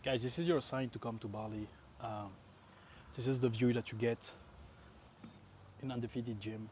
Guys, this is your sign to come to Bali. Um, this is the view that you get in undefeated gym.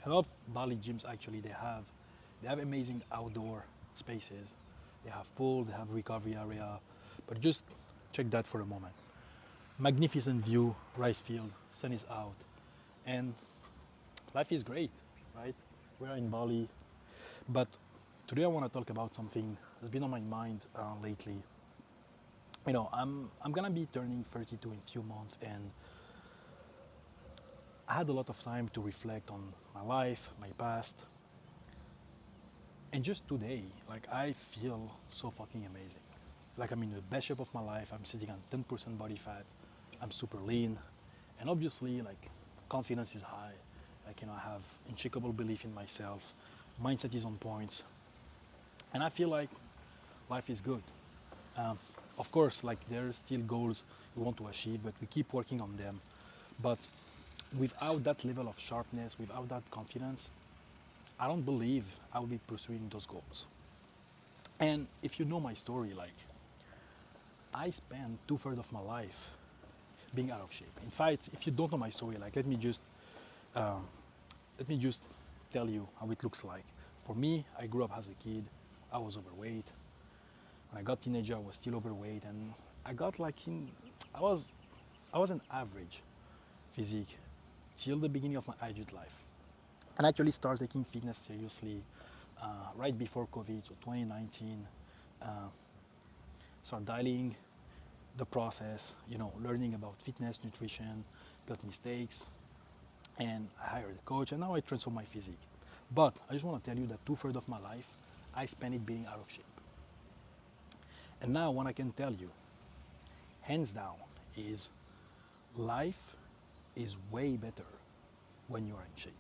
A lot of Bali gyms actually they have amazing outdoor spaces. They have pools, they have recovery area, but just check that for a moment. Magnificent view, rice field, sun is out, and life is great, right? We are in Bali, but today I want to talk about something that's been on my mind lately. I'm gonna be turning 32 in a few months, and I had a lot of time to reflect on my life, my past, and just today, like I feel so fucking amazing. Like I'm in the best shape of my life. I'm sitting on 10% body fat. I'm super lean, and obviously, like confidence is high. I have unshakable belief in myself. Mindset is on point, and I feel like life is good. Um, of course, like there are still goals we want to achieve, but we keep working on them. But without that level of sharpness, without that confidence, I don't believe I will be pursuing those goals. And if you know my story, like I spent two-thirds of my life being out of shape. In fact, if you don't know my story, like um, let me just tell you how it looks like. For me, I grew up as a kid. I was overweight. When I got teenager, I was still overweight, and I got like in, I was, I was an average physique till the beginning of my adult life. And I actually started taking fitness seriously right before COVID, so 2019. Uh, started dialing the process, learning about fitness, nutrition, got mistakes, and I hired a coach, and now I transform my physique. But I just want to tell you that two-thirds of my life, I spent it being out of shape. And now what I can tell you, hands down, is life is way better when you are in shape.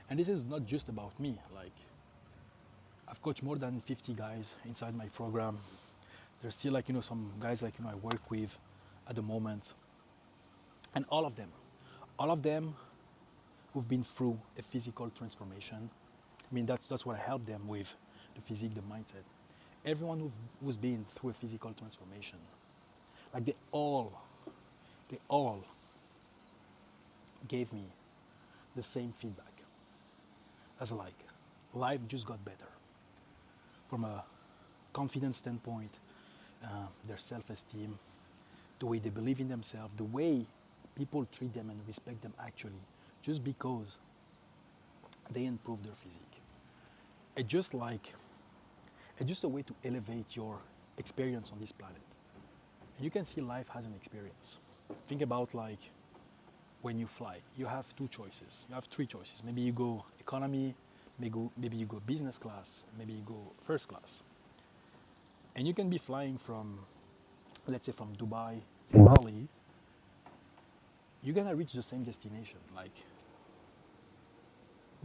And this is not just about me. Like I've coached more than 50 guys inside my program. There's still some guys I work with at the moment, and all of them who've been through a physical transformation. I mean that's what I help them with, the physique, the mindset. Everyone who's been through a physical transformation, like they all gave me the same feedback as like life just got better from a confidence standpoint, their self-esteem, the way they believe in themselves, the way people treat them and respect them actually, just because they improve their physique. It's just like it's just a way to elevate your experience on this planet. And you can see life as an experience. Think about like when you fly, you have two choices. You have three choices. Maybe you go economy, maybe you go business class, maybe you go first class. And you can be flying from, let's say, from Dubai to Bali. You're gonna reach the same destination.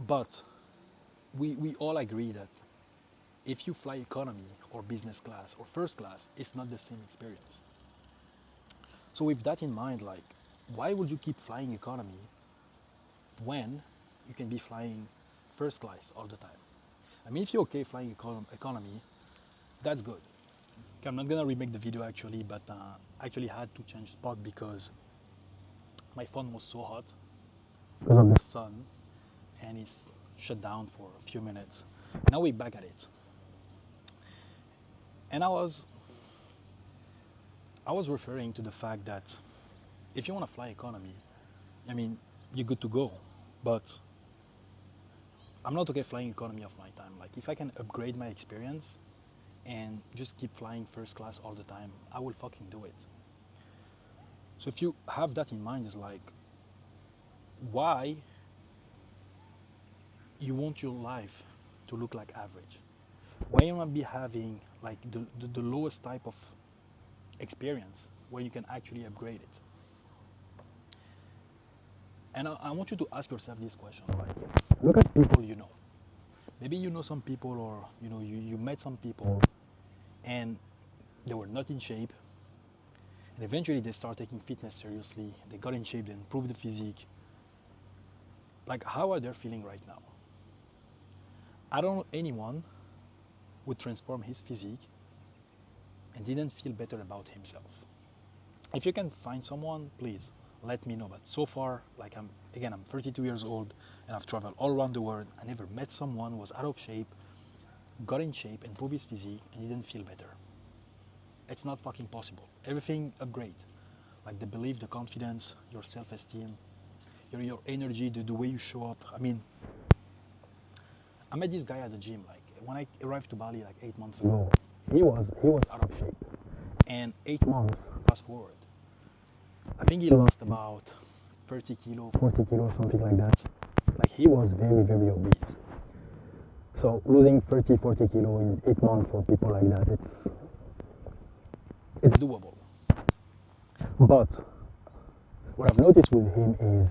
But we all agree that if you fly economy or business class or first class, it's not the same experience. So with that in mind, like, why would you keep flying economy when you can be flying first class all the time? I mean, if you're okay flying economy, that's good. Okay, I'm not gonna remake the video actually, but I actually had to change spot because my phone was so hot because of the sun, and it's shut down for a few minutes. Now we're back at it, and I was referring to the fact that if you want to fly economy, I mean, you're good to go, but I'm not okay flying economy of my time. Like if I can upgrade my experience and just keep flying first class all the time, I will fucking do it. So if you have that in mind, it's like, why you want your life to look like average? Why you not be having like the lowest type of experience where you can actually upgrade it? And I want you to ask yourself this question, like, look at people you know. Maybe you know some people, or you met some people and they were not in shape, and eventually they start taking fitness seriously, they got in shape, they improved the physique. Like, how are they feeling right now? I don't know anyone would transform his physique and didn't feel better about himself. If you can find someone, please let me know. But so far, like I'm 32 years old and I've traveled all around the world. I never met someone who was out of shape, got in shape, improved his physique, and didn't feel better. It's not fucking possible. Everything upgrade, like the belief, the confidence, your self-esteem, your energy, the way you show up. I mean, I met this guy at the gym. Like when I arrived to Bali like 8 months ago, he was out of shape, and 8 months fast forward, I think he lost about 30 kilo, 40 kilo, something like that. Like he was very, very obese. So losing 30, 40 kilo in 8 months for people like that, it's doable. But what I've noticed with him is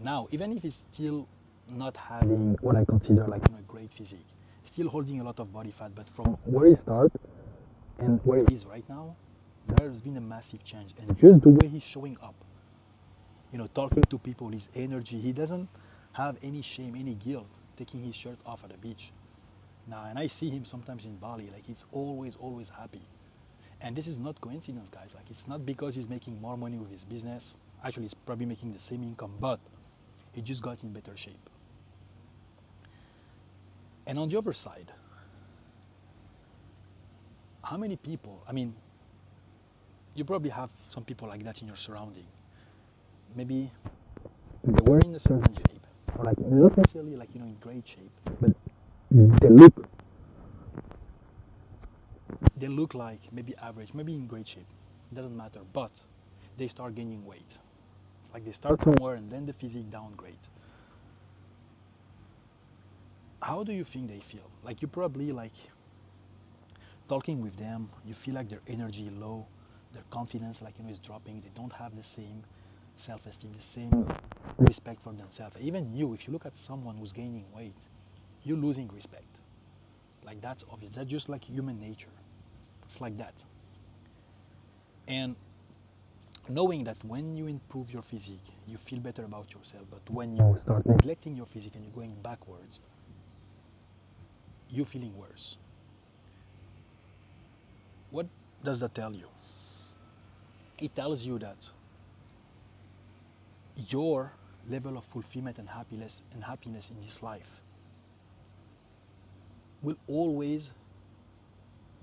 now, even if he's still not having what I consider like a great physique, still holding a lot of body fat, but from where he started and where he is right now, there's been a massive change. And just the way he's showing up, talking to people, his energy, he doesn't have any shame, any guilt taking his shirt off at the beach. Now, and I see him sometimes in Bali, like he's always, always happy. And this is not coincidence, guys. Like it's not because he's making more money with his business. Actually, he's probably making the same income, but he just got in better shape. And on the other side, how many people, I mean, you probably have some people like that in your surrounding. Maybe they were in a certain shape, or like not necessarily like in great shape, but they look like maybe average, maybe in great shape. It doesn't matter, but they start gaining weight. Like they start somewhere and then the physique downgrade. How do you think they feel? Like you probably like talking with them, you feel like their energy low, their confidence is dropping. They don't have the same self-esteem, the same respect for themselves. Even you, if you look at someone who's gaining weight, you're losing respect. Like that's obvious. That's just like human nature. It's like that. And knowing that when you improve your physique, you feel better about yourself, but when you start neglecting your physique and you're going backwards, you're feeling worse. What does that tell you? It tells you that your level of fulfillment and happiness in this life will always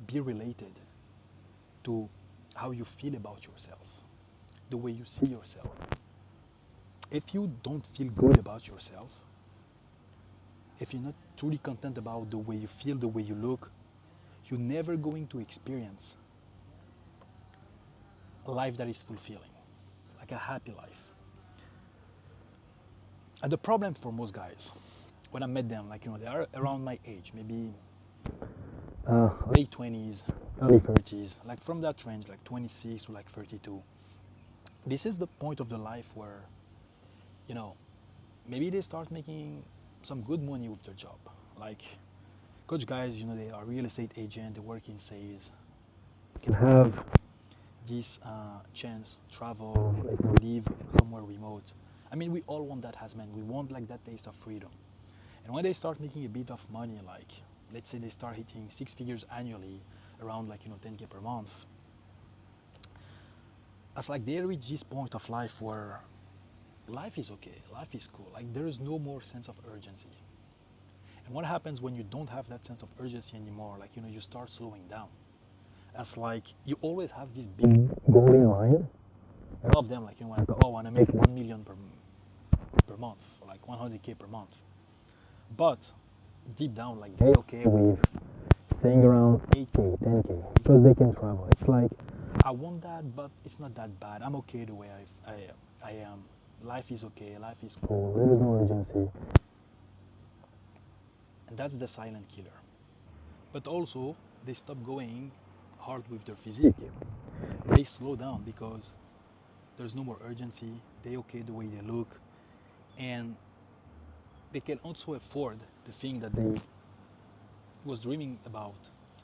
be related to how you feel about yourself, the way you see yourself. If you don't feel good about yourself, if you're not truly content about the way you feel, the way you look, you're never going to experience a life that is fulfilling, like a happy life. And the problem for most guys, when I met them, they are around my age, maybe late 20s, early 30s, like from that range, like 26 to like 32. This is the point of the life where, maybe they start making some good money with their job. Like coach guys, they are real estate agent, they work in sales, can have this chance, travel, live somewhere remote. I mean, we all want that as men. We want like that taste of freedom. And when they start making a bit of money, like let's say they start hitting 6 figures annually, around 10K per month, it's like they reach this point of life where life is okay, life is cool. Like there is no more sense of urgency. And what happens when you don't have that sense of urgency anymore? Like, you start slowing down. It's like you always have this big goal in mind. A lot of them, I want to make 1 million per month, or like 100K per month. But deep down, like they're okay with staying around 8K, 10K, because they can travel. It's like, I want that, but it's not that bad. I'm okay the way I am. Life is okay, life is cool, there is no urgency. And that's the silent killer. But also, they stop going hard with their physique. They slow down because there's no more urgency. They okay the way they look, and they can also afford the thing that they was dreaming about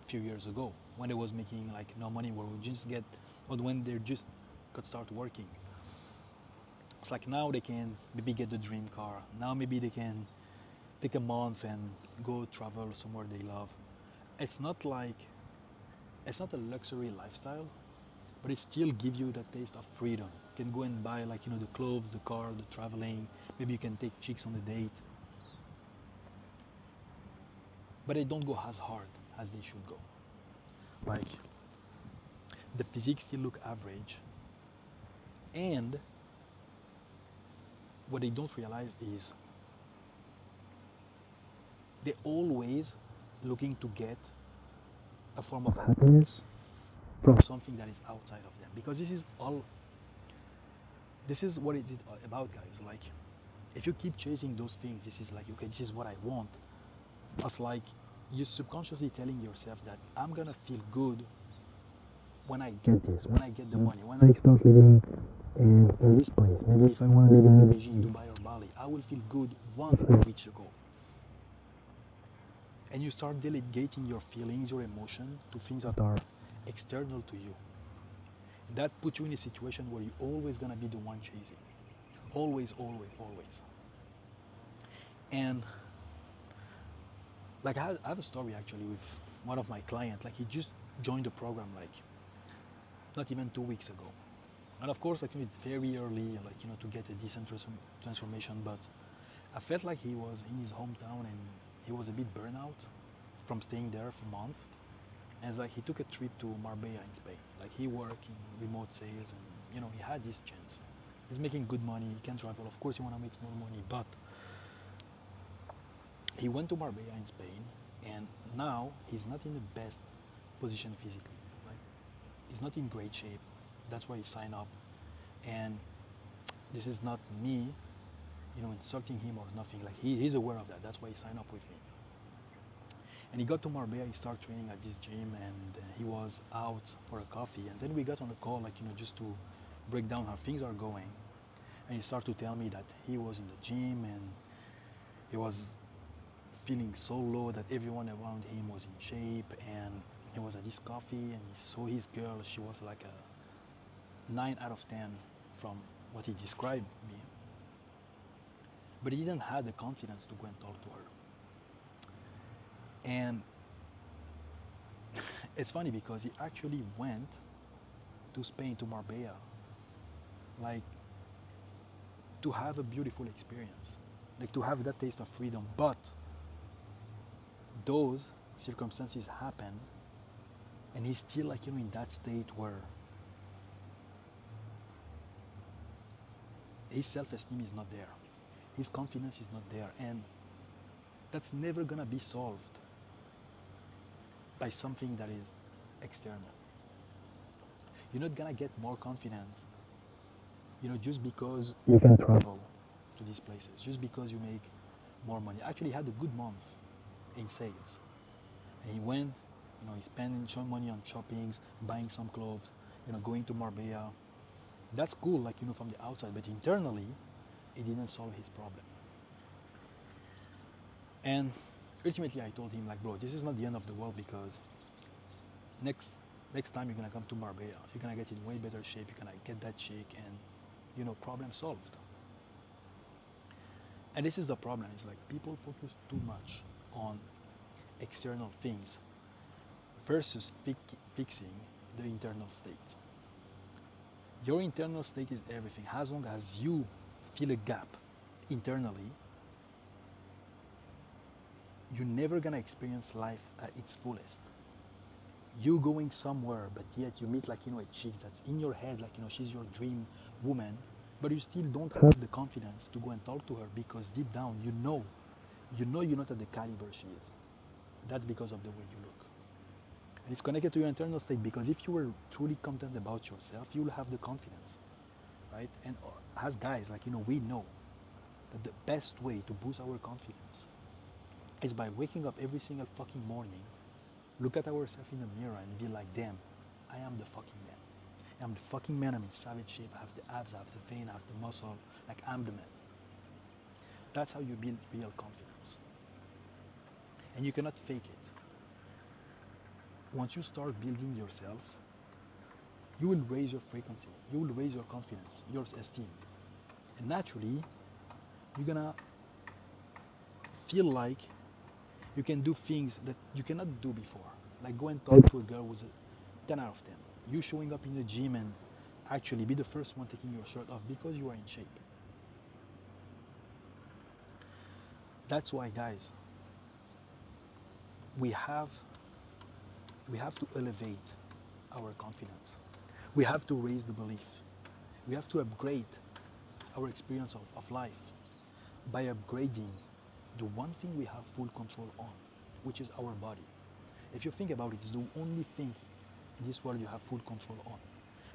a few years ago when they was making no money, where we just get, but when they just could start working. It's like now they can maybe get the dream car. Now maybe they can take a month and go travel somewhere they love. It's not like It's not a luxury lifestyle, but it still gives you that taste of freedom. You can go and buy like the clothes, the car, the traveling. Maybe you can take chicks on a date, but they don't go as hard as they should go. Like the physique still look average, and what they don't realize is they're always looking to get a form of happiness from something that is outside of them, because this is what it is about, guys. Like if you keep chasing those things, this is like, okay, this is what I want. It's like you're subconsciously telling yourself that I'm gonna feel good when I get this, when I get the money, when I start living in this place. Maybe if I want to live in Beijing, Dubai, or Bali, I will feel good once I reach the goal. And you start delegating your feelings, your emotion to things that are external to you. That puts you in a situation where you're always gonna be the one chasing. Always, always, always. And like I have a story actually with one of my clients. Like he just joined the program like not even 2 weeks ago. And of course, like it's very early, like to get a decent transformation. But I felt like he was in his hometown and he was a bit burnout from staying there for a month. And it's like he took a trip to Marbella in Spain. Like he worked in remote sales, and he had this chance. He's making good money. He can travel. Of course, he want to make more money, but he went to Marbella in Spain, and now he's not in the best position physically. Like he's not in great shape. That's why he signed up. And this is not me, insulting him or nothing. Like he's aware of that. That's why he signed up with me. And he got to Marbella, he started training at this gym, and he was out for a coffee. And then we got on a call, like, just to break down how things are going. And he started to tell me that he was in the gym and he was feeling so low that everyone around him was in shape. And he was at this coffee and he saw his girl. She was like a 9 out of 10 from what he described me. But he didn't have the confidence to go and talk to her. And it's funny because he actually went to Spain, to Marbella, like to have a beautiful experience, like to have that taste of freedom. But those circumstances happen, and he's still like in that state where his self-esteem is not there, his confidence is not there, and that's never gonna be solved by something that is external. You're not gonna get more confident, just because you can travel to these places, just because you make more money. Actually, he had a good month in sales, and he went, he spent some money on shoppings, buying some clothes, going to Marbella. That's cool, like from the outside, but internally, it didn't solve his problem. And ultimately, I told him, like, bro, this is not the end of the world, because next time you're gonna come to Marbella, you're gonna get in way better shape, you're gonna get that chick, and problem solved. And this is the problem. It's like people focus too much on external things versus fixing the internal state. Your internal state is everything. As long as you feel a gap internally, you're never gonna experience life at its fullest. You going somewhere, but yet you meet like a chick that's in your head, like she's your dream woman, but you still don't have the confidence to go and talk to her, because deep down you know you're not at the caliber she is. That's because of the way you look. And it's connected to your internal state, because if you were truly content about yourself, you will have the confidence, right? And as guys, like we know that the best way to boost our confidence is by waking up every single fucking morning, look at ourselves in the mirror and be like, damn, I am the fucking man. I'm the fucking man, I'm in savage shape, I have the abs, I have the vein, I have the muscle, like I'm the man. That's how you build real confidence. And you cannot fake it. Once you start building yourself, you will raise your frequency, you will raise your confidence, your esteem. And naturally, you're gonna feel like you can do things that you cannot do before. Like go and talk to a girl who's 10 out of 10. You showing up in the gym and actually be the first one taking your shirt off because you are in shape. That's why, guys, we have to elevate our confidence. We have to raise the belief. We have to upgrade our experience of life by upgrading the one thing we have full control on, which is our body. If you think about it, it's the only thing in this world you have full control on,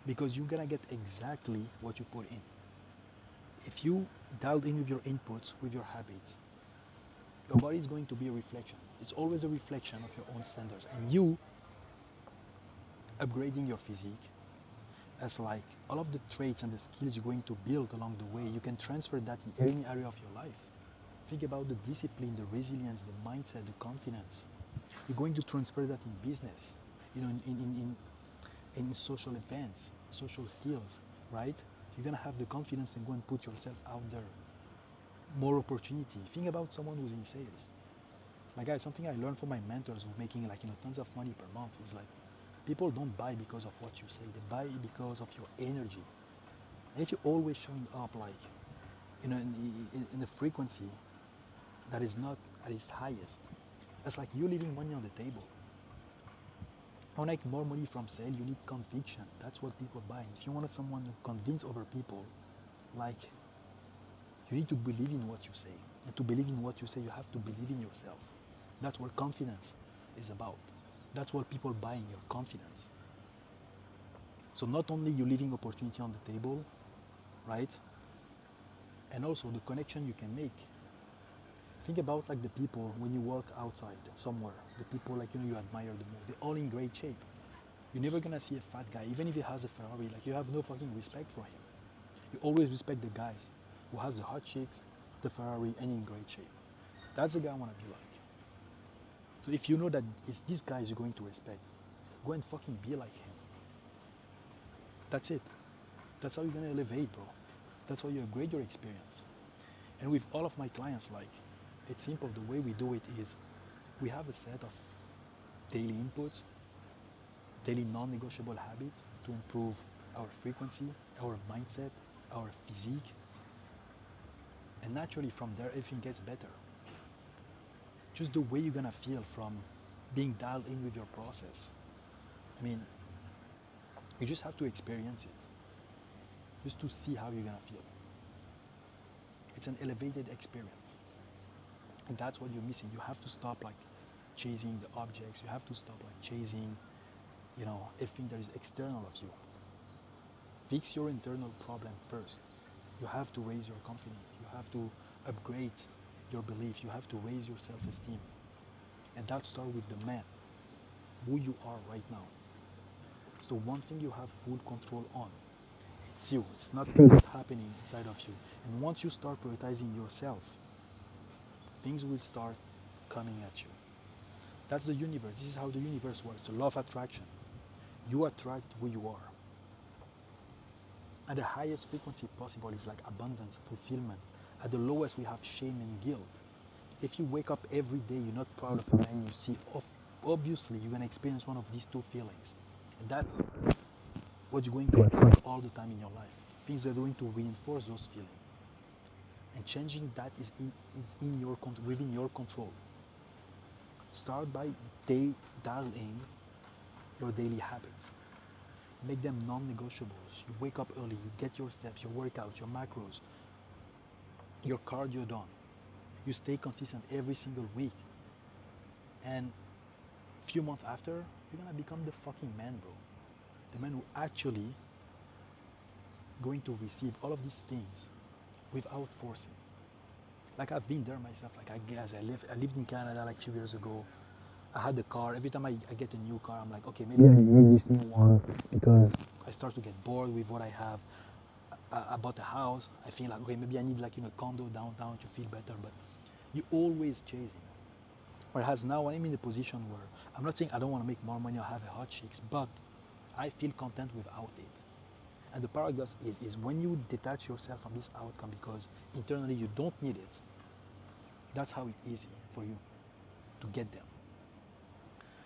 because you're gonna get exactly what you put in. If you dialed in with your inputs, with your habits, your body is going to be a reflection. It's always a reflection of your own standards. And you upgrading your physique as like all of the traits and the skills you're going to build along the way, you can transfer that in any area of your life. Think about the discipline, the resilience, the mindset, the confidence. You're going to transfer that in business, in social events, social skills, right? You're gonna have the confidence and go and put yourself out there. More opportunity. Think about someone who's in sales. Like, guys, something I learned from my mentors who are making tons of money per month is like, people don't buy because of what you say, they buy because of your energy. And if you're always showing up in a frequency that is not at its highest, that's like you leaving money on the table. I want to make more money from sale, you need conviction. That's what people buy. If you want someone to convince other people, you need to believe in what you say. And to believe in what you say, you have to believe in yourself. That's what confidence is about. That's what people buy in your confidence. So not only you leaving opportunity on the table, right? And also the connection you can make. Think about the people when you walk outside somewhere, the people you admire the most, they're all in great shape. You're never gonna see a fat guy, even if he has a Ferrari, you have no fucking respect for him. You always respect the guys who has the hot chicks, the Ferrari, and in great shape. That's the guy I wanna be like. So if you know that it's these guys you're going to respect, go and fucking be like him. That's it. That's how you're gonna elevate, bro. That's how you upgrade your experience. And with all of my clients, it's simple. The way we do it is we have a set of daily inputs, daily non-negotiable habits to improve our frequency, our mindset, our physique. And naturally from there, everything gets better. Just the way you're gonna feel from being dialed in with your process. I mean, you just have to experience it, just to see how you're gonna feel. It's an elevated experience. And that's what you're missing. You have to stop chasing the objects. You have to stop chasing, everything that is external of you. Fix your internal problem first. You have to raise your confidence. You have to upgrade your belief. You have to raise your self-esteem. And that starts with the man, who you are right now. It's the one thing you have full control on. It's you. It's not things that happening inside of you. And once you start prioritizing yourself, things will start coming at you. That's the universe. This is how the universe works. The law of attraction. You attract who you are. At the highest frequency possible is abundance, fulfillment. At the lowest, we have shame and guilt. If you wake up every day, you're not proud of the man you see, obviously you're going to experience one of these two feelings. And that's what you're going to attract all the time in your life. Things that are going to reinforce those feelings. And changing that is within your control. Start by dial in your daily habits. Make them non-negotiables. You wake up early, you get your steps, your workouts, your macros, your cardio done. You stay consistent every single week. And a few months after, you're gonna become the fucking man, bro. The man who actually going to receive all of these things without forcing. I've been there myself. I lived in Canada a few years ago. I had the car. Every time I get a new car, I'm like, okay, maybe I need this new one because I start to get bored with what I have. I bought a house. I feel okay, maybe I need a condo downtown to feel better. But you're always chasing. Whereas now I'm in a position where I'm not saying I don't want to make more money or have a hot chicks, but I feel content without it. And the paradox is when you detach yourself from this outcome because internally you don't need it, that's how it's easy for you to get them.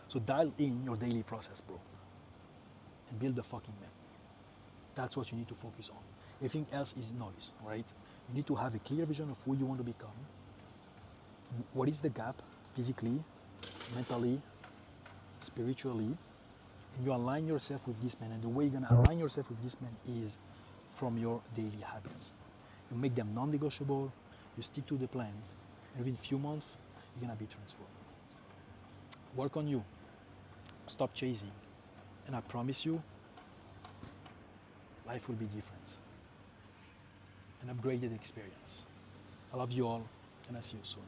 So dial in your daily process, bro. and build the fucking man. That's what you need to focus on. Everything else is noise, right? You need to have a clear vision of who you want to become. What is the gap physically, mentally, spiritually, and you align yourself with this man. And the way you're gonna align yourself with this man is from your daily habits. You make them non-negotiable, you stick to the plan, and within a few months, you're gonna be transformed. Work on you, stop chasing, and I promise you, life will be different. An upgraded experience. I love you all, and I'll see you soon.